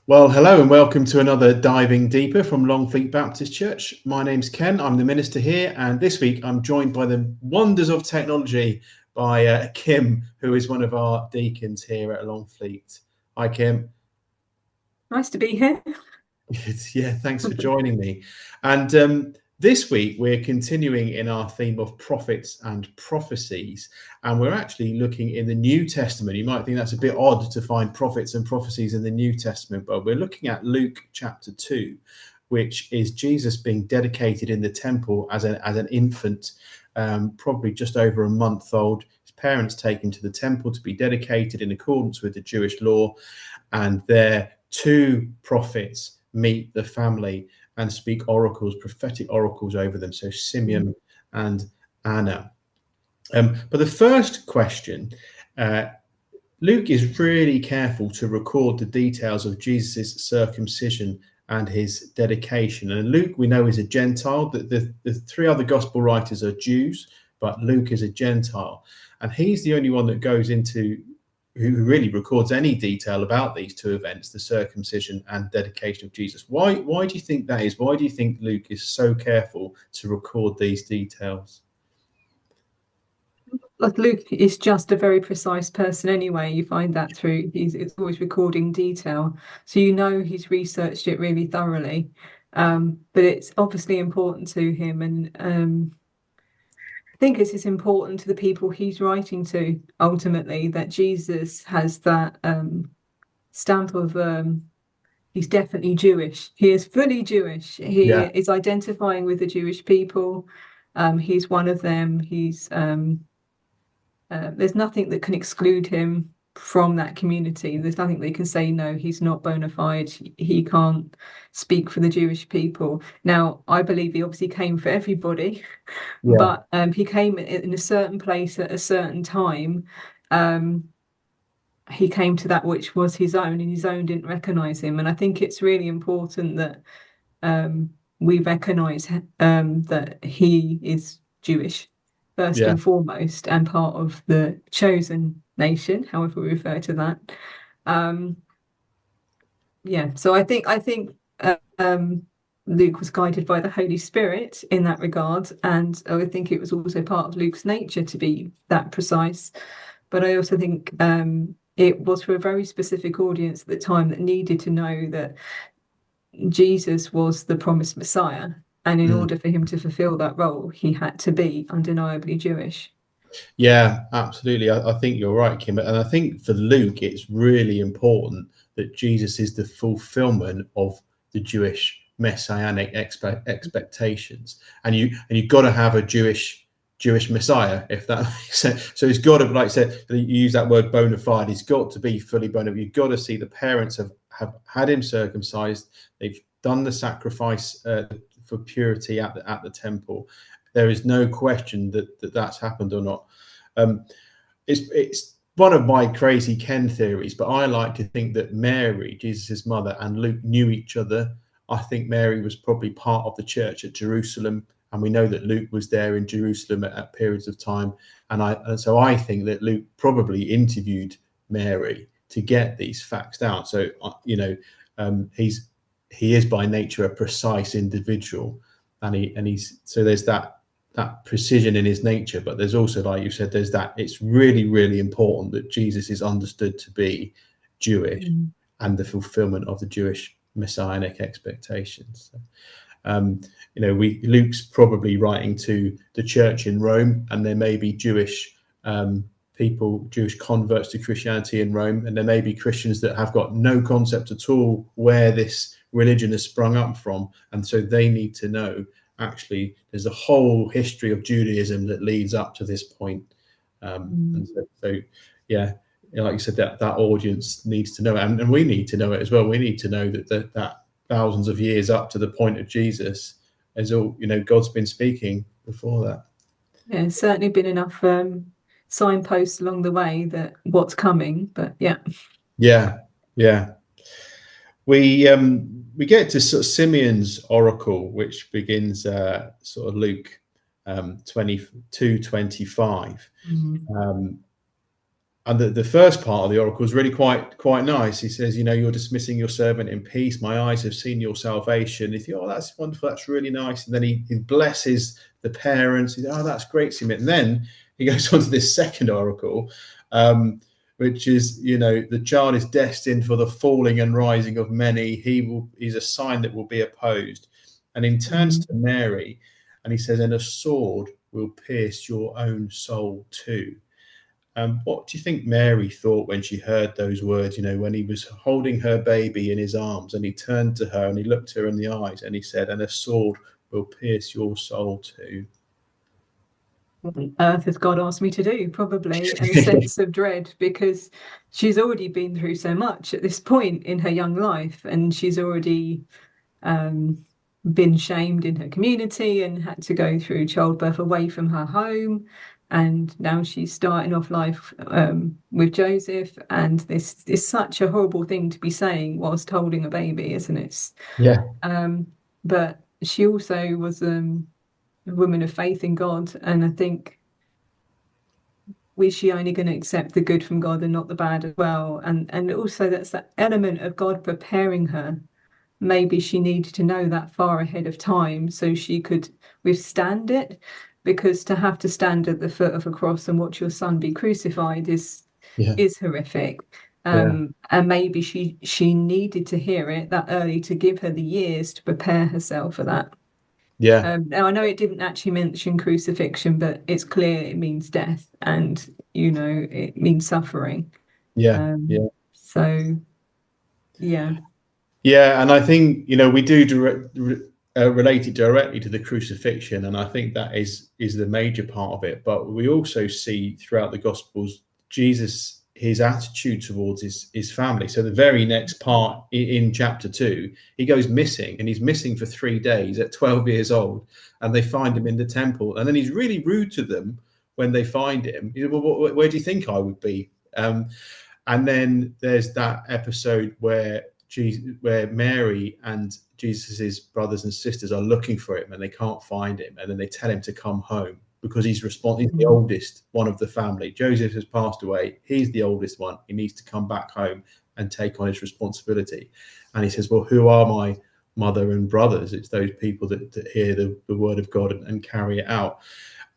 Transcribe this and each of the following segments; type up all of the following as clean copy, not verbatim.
Well, hello and welcome to another Diving Deeper from Longfleet Baptist Church. My name's Ken, I'm the minister here, and this week I'm joined by the wonders of technology by Kim, who is one of our deacons here at Longfleet. Hi, Kim. Nice to be here. Yeah, thanks for joining me. And this week we're continuing in our theme of prophets and prophecies, and we're actually looking in the New Testament. You might think that's a bit odd to find prophets and prophecies in the New Testament, but we're looking at Luke chapter 2, which is Jesus being dedicated in the temple as an infant, probably just over a month old. His parents take him to the temple to be dedicated in accordance with the Jewish law, and there two prophets meet the family and speak oracles, prophetic oracles over them. So Simeon and Anna. But the first question, Luke is really careful to record the details of Jesus' circumcision and his dedication. And Luke, we know, is a Gentile. The three other gospel writers are Jews, but Luke is a Gentile. And he's the only one that goes into who really records any detail about these two events, the circumcision and dedication of Jesus. Why do you think that is? Why do you think Luke is so careful to record these details? Like Luke is just a very precise person anyway. You find that through it's always recording detail. So you know he's researched it really thoroughly. But it's obviously important to him, and I think it's important to the people he's writing to ultimately that Jesus has that stamp of he's definitely Jewish. He is fully Jewish. He Yeah, is identifying with the Jewish people. He's one of them. There's nothing that can exclude him from that community. There's nothing they can say, no, he's not bona fide. He can't speak for the Jewish people. Now, I believe he obviously came for everybody, yeah, but he came in a certain place at a certain time. He came to that which was his own, and his own didn't recognize him. And I think it's really important that we recognize that he is Jewish first yeah, and foremost, and part of the chosen nation, however we refer to that. Um, yeah, so I think Luke was guided by the Holy Spirit in that regard, and I would think it was also part of Luke's nature to be that precise. But I also think it was for a very specific audience at the time that needed to know that Jesus was the promised Messiah. And in mm. order for him to fulfill that role, he had to be undeniably Jewish. Yeah, absolutely. I think you're right, Kim. And I think for Luke, it's really important that Jesus is the fulfillment of the Jewish messianic expectations, and you've got to have a Jewish Messiah, if that makes sense. So he's got to, like I said, you use that word bona fide. He's got to be fully bona fide. You've got to see the parents have had him circumcised. They've done the sacrifice for purity at the temple. There is no question that that's happened or not. Um, it's one of my crazy Ken theories, but I like to think that Mary, Jesus' mother, and Luke knew each other. I think Mary was probably part of the church at Jerusalem, and we know that Luke was there in Jerusalem at periods of time. And so I think that Luke probably interviewed Mary to get these facts down. So he is by nature a precise individual, and he's so there's that precision in his nature, but there's also, like you said, there's that it's really important that Jesus is understood to be Jewish Mm. and the fulfillment of the Jewish messianic expectations. Luke's probably writing to the church in Rome, and there may be Jewish people, Jewish converts to Christianity in Rome, and there may be Christians that have got no concept at all where this religion has sprung up from, and so they need to know actually there's a whole history of Judaism that leads up to this point. And so yeah, like you said, that audience needs to know it, and we need to know it as well. We need to know that thousands of years up to the point of Jesus is all, God's been speaking before that. Yeah, there's certainly been enough signposts along the way that what's coming, but yeah. Yeah, yeah. We get to sort of Simeon's oracle, which begins sort of Luke 22:25. Mm. and the first part of the oracle is really quite nice. He says, you're dismissing your servant in peace. My eyes have seen your salvation. You think, oh, that's wonderful. That's really nice. And then he blesses the parents. He says, oh, that's great, Simeon. And then he goes on to this second oracle, which is, the child is destined for the falling and rising of many. He's a sign that will be opposed. And he turns to Mary and he says, and a sword will pierce your own soul too. What do you think Mary thought when she heard those words, when he was holding her baby in his arms and he turned to her and he looked her in the eyes and he said, and a sword will pierce your soul too? What on earth has God asked me to do? Probably, and a sense of dread, because she's already been through so much at this point in her young life, and she's already been shamed in her community and had to go through childbirth away from her home. And now she's starting off life with Joseph, and this is such a horrible thing to be saying whilst holding a baby, isn't it? Yeah, But she also was a woman of faith in God, and I think, was she only going to accept the good from God and not the bad as well? And also that's that element of God preparing her. Maybe she needed to know that far ahead of time so she could withstand it, because to have to stand at the foot of a cross and watch your son be crucified yeah, is horrific. yeah, And maybe she needed to hear it that early to give her the years to prepare herself for that. yeah, Now I know it didn't actually mention crucifixion, but it's clear it means death, and it means suffering. yeah, yeah. So yeah, Yeah, and I think we do relate it directly to the crucifixion, and I think that is the major part of it. But we also see throughout the Gospels Jesus, his attitude towards his family. So the very next part in chapter 2, he goes missing, and he's missing for 3 days at 12 years old, and they find him in the temple, and then he's really rude to them when they find him. He said, well, where do you think I would be? And then there's that episode where Mary and Jesus's brothers and sisters are looking for him and they can't find him, and then they tell him to come home because he's the oldest one of the family. Joseph has passed away. He's the oldest one. He needs to come back home and take on his responsibility. And he says, well, who are my mother and brothers? It's those people that hear the word of God and carry it out.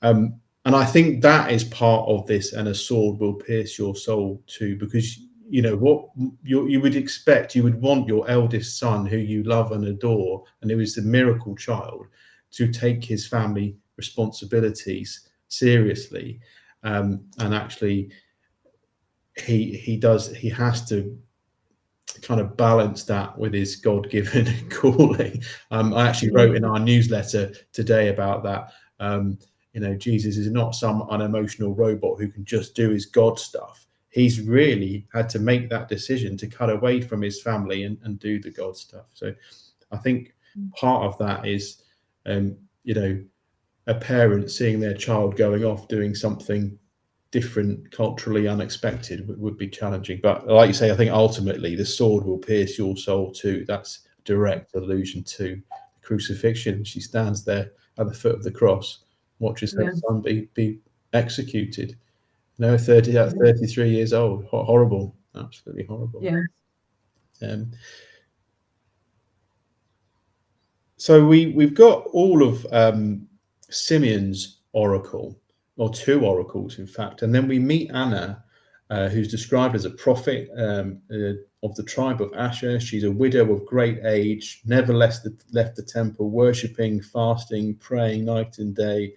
And I think that is part of this, and a sword will pierce your soul too, because what you would expect, you would want your eldest son, who you love and adore, and who is the miracle child, to take his family responsibilities seriously. And actually, he has to kind of balance that with his God-given calling. I actually wrote in our newsletter today about that. Jesus is not some unemotional robot who can just do his God stuff. He's really had to make that decision to cut away from his family and do the God stuff. So I think part of that is, a parent seeing their child going off doing something different, culturally unexpected, would be challenging. But like you say, I think ultimately the sword will pierce your soul too. That's a direct allusion to the crucifixion. She stands there at the foot of the cross, watches her yeah, son be executed. 33 years old. Horrible, absolutely horrible. yeah, Um, so we've got all of Simeon's oracle, or two oracles, in fact, and then we meet Anna, who's described as a prophet of the tribe of Asher. She's a widow of great age, never left the temple, worshipping, fasting, praying night and day,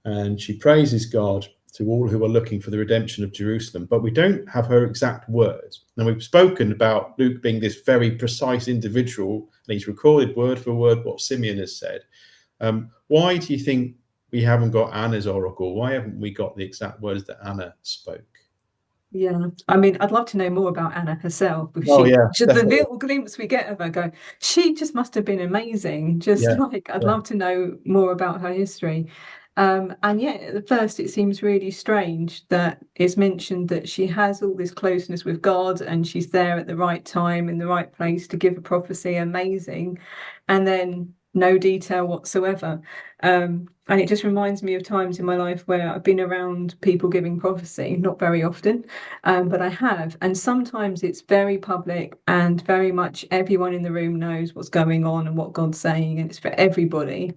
and she praises God to all who are looking for the redemption of Jerusalem. But we don't have her exact words. Now, we've spoken about Luke being this very precise individual, and he's recorded word for word what Simeon has said. Why do you think we haven't got Anna's oracle? Why haven't we got the exact words that Anna spoke? yeah. I mean, I'd love to know more about Anna herself, because Oh yeah, just the definitely. little glimpse we get of her, go, she just must have been amazing. Just Yeah, like, I'd yeah, love to know more about her history. And yet, at first, it seems really strange that it's mentioned that she has all this closeness with God and she's there at the right time in the right place to give a prophecy. Amazing. And then no detail whatsoever. And it just reminds me of times in my life where I've been around people giving prophecy, not very often, but I have. And sometimes it's very public and very much everyone in the room knows what's going on and what God's saying, and it's for everybody.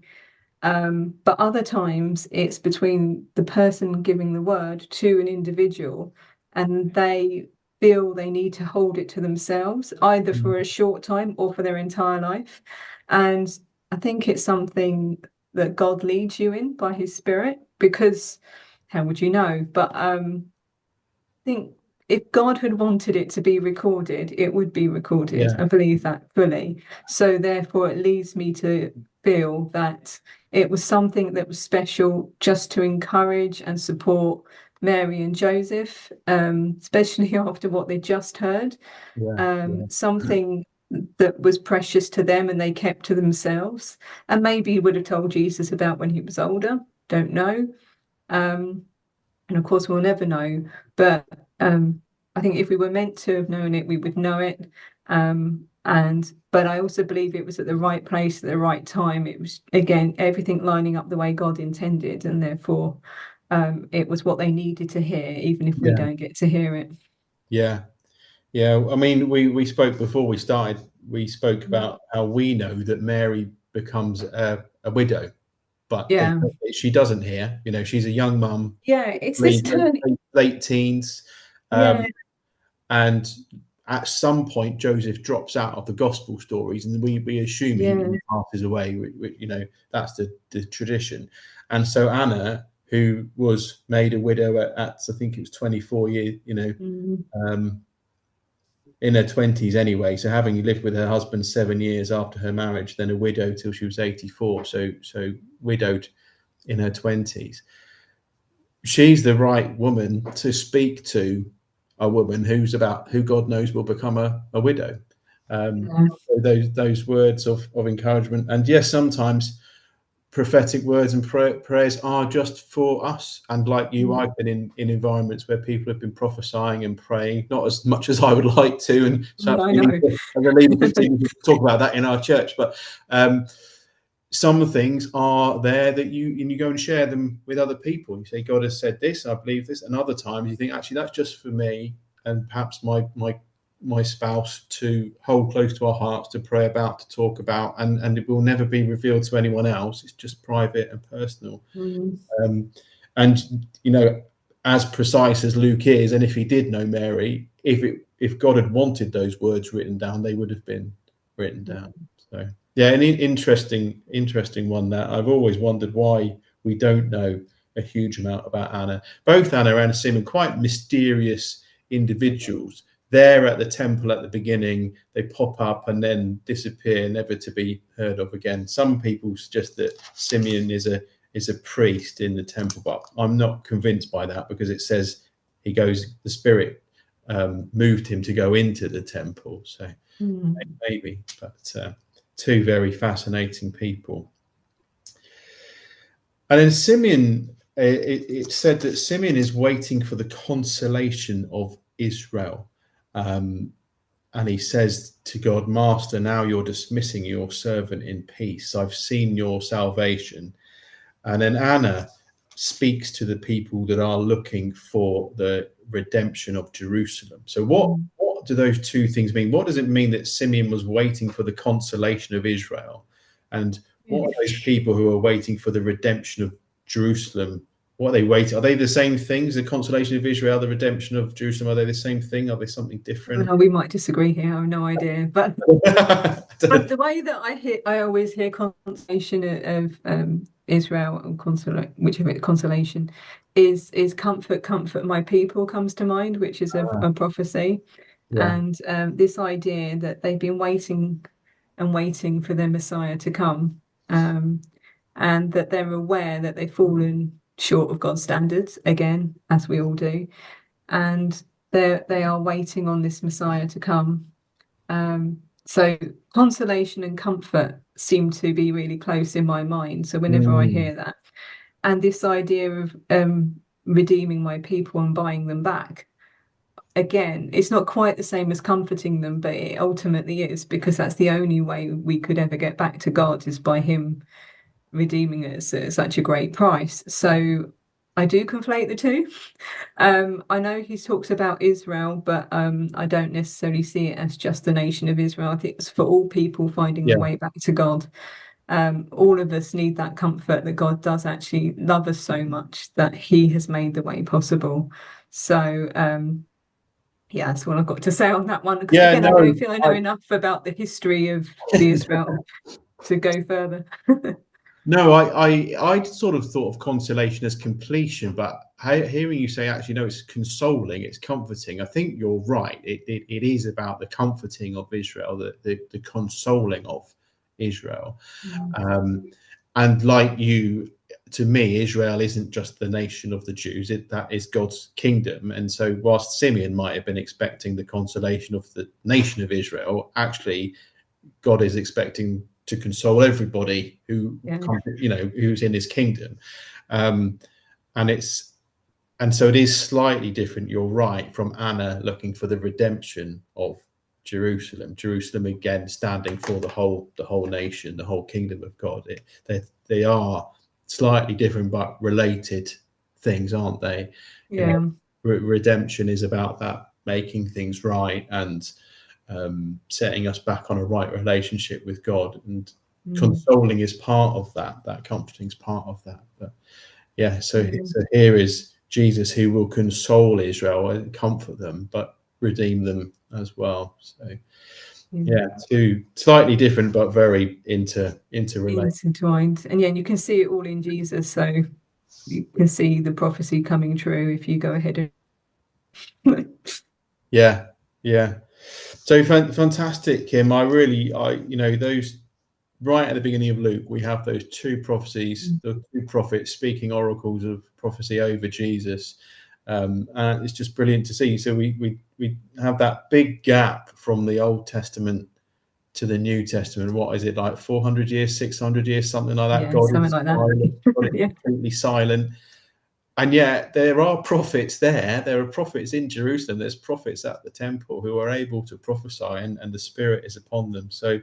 But other times it's between the person giving the word to an individual, and they feel they need to hold it to themselves, either Mm. for a short time or for their entire life. And I think it's something that God leads you in by his Spirit, because how would you know? But think if God had wanted it to be recorded, it would be recorded. Yeah, I believe that fully. So therefore, it leads me to feel that it was something that was special just to encourage and support Mary and Joseph, especially after what they just heard. yeah, yeah, Something that was precious to them and they kept to themselves. And maybe he would have told Jesus about when he was older. Don't know. Um, and of course, we'll never know. But I think if we were meant to have known it, we would know it. And but I also believe it was at the right place at the right time. It was again everything lining up the way God intended, and therefore it was what they needed to hear, even if we yeah, don't get to hear it. yeah, yeah. I mean, we spoke before we started. We spoke Mm. about how we know that Mary becomes a widow, but Yeah, she doesn't here. You know, she's a young mum, yeah. It's this late, turning. late teens, Yeah, and at some point Joseph drops out of the gospel stories, and we assume yeah, he passes away. You know, that's the tradition. And so Anna, who was made a widow at I think it was 24 years, you know, mm, um, in her 20s anyway, so having lived with her husband 7 years after her marriage, then a widow till she was 84, so widowed in her 20s. She's the right woman to speak to a woman who God knows will become a widow. yeah, So those words of encouragement, and yes, sometimes prophetic words and prayers are just for us. And like you, mm. I've been in environments where people have been prophesying and praying, not as much as I would like to, and so I know. as a leader continue to talk about that in our church. But um, some things are there that you go and share them with other people. You say, God has said this, I believe this. And other times you think, actually, that's just for me and perhaps my spouse to hold close to our hearts, to pray about, to talk about, and it will never be revealed to anyone else. It's just private and personal. Mm, Um, and you know, as precise as Luke is, and if he did know Mary, if God had wanted those words written down, they would have been written down. mm, So yeah, an interesting one. That I've always wondered why we don't know a huge amount about Anna. Both Anna and Simeon, quite mysterious individuals. There at the temple at the beginning, they pop up and then disappear, never to be heard of again. Some people suggest that Simeon is a priest in the temple, but I'm not convinced by that because it says the Spirit moved him to go into the temple. So mm, maybe, but two very fascinating people. And then Simeon, it said that Simeon is waiting for the consolation of Israel. And he says to God, Master, now you're dismissing your servant in peace. I've seen your salvation. And then Anna speaks to the people that are looking for the redemption of Jerusalem. So mm. what do those two things mean? What does it mean that Simeon was waiting for the consolation of Israel? And what are those people who are waiting for the redemption of Jerusalem? What are they waiting? Are they the same things? The consolation of Israel, the redemption of Jerusalem, are they the same thing? Are they something different? Well, we might disagree here. I have no idea, but I don't the way that I always hear consolation of Israel and consolation is comfort, comfort my people comes to mind, which is a prophecy, yeah. and this idea that they've been waiting and waiting for their Messiah to come, um, and that they're aware that they've fallen short of God's standards again, as we all do, and they are waiting on this Messiah to come. So consolation and comfort seem to be really close in my mind. So whenever I Mm, hear that, and this idea of redeeming my people and buying them back, again, it's not quite the same as comforting them, but it ultimately is, because that's the only way we could ever get back to God, is by him redeeming us at such a great price. So I do conflate the two. I know he talks about Israel, but I don't necessarily see it as just the nation of Israel. I think it's for all people finding Yeah. the way back to God. All of us need that comfort that God does actually love us so much that he has made the way possible. So yeah, that's what I've got to say on that one, because Yeah, again, I don't no, feel I know enough about the history of the Israel to go further. no, I sort of thought of consolation as completion, but hearing you say actually no, it's consoling, it's comforting. I think you're right. It is about the comforting of Israel, the consoling of Israel. Um, and like you, to me, Israel isn't just the nation of the Jews, that is God's kingdom. And so, whilst Simeon might have been expecting the consolation of the nation of Israel, actually, God is expecting to console everybody who, Yeah, who's in his kingdom. Um, and it's and so it is slightly different. You're right, from Anna looking for the redemption of Jerusalem. Jerusalem again standing for the whole nation, the whole kingdom of God. They are slightly different but related things, aren't they? You know, yeah, redemption is about that making things right and setting us back on a right relationship with God, and mm, consoling is part of that. That comforting is part of that. But yeah, so yeah, here is Jesus who will console Israel and comfort them, but redeem them as well. So yeah. yeah, two slightly different but very interrelated. Intertwined, and yeah, you can see it all in Jesus. So you can see the prophecy coming true if you go ahead and Yeah, yeah. So fantastic, Kim. Those right at the beginning of Luke, we have those two prophecies, the two prophets speaking oracles of prophecy over Jesus. And it's just brilliant to see. So we have that big gap from the Old Testament to the New Testament. What is it, like 400 years, 600 years, something like that? yeah, God something is like that. silent. God is Yeah, completely silent. And yet there are prophets there. There are prophets in Jerusalem. There's prophets at the temple who are able to prophesy, and the Spirit is upon them. So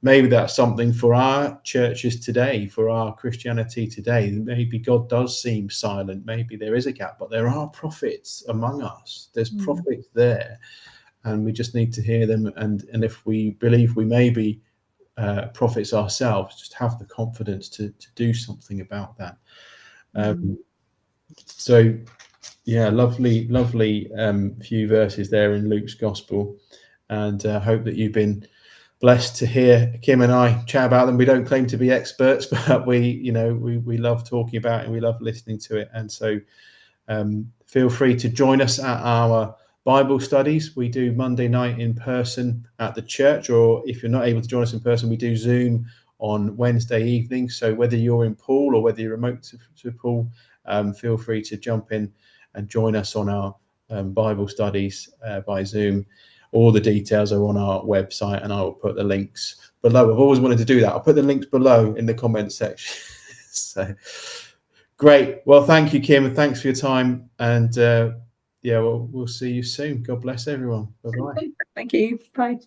maybe that's something for our churches today, for our Christianity today. Maybe God does seem silent. Maybe there is a gap, but there are prophets among us. There's mm, prophets there, and we just need to hear them. And if we believe we may be prophets ourselves, just have the confidence to do something about that. mm, So yeah, lovely few verses there in Luke's gospel, and hope that you've been blessed to hear Kim and I chat about them. We don't claim to be experts, but we love talking about it and we love listening to it. And so feel free to join us at our Bible studies. We do Monday night in person at the church, or if you're not able to join us in person, we do Zoom on Wednesday evening. So whether you're in Poole or whether you're remote to Poole, feel free to jump in and join us on our Bible studies by Zoom. All the details are on our website, and I will put the links below. I've always wanted to do that. I'll put the links below in the comments section. So great. Well, thank you, Kim, and thanks for your time. And yeah, we'll see you soon. God bless everyone. Bye bye. thank you. Bye.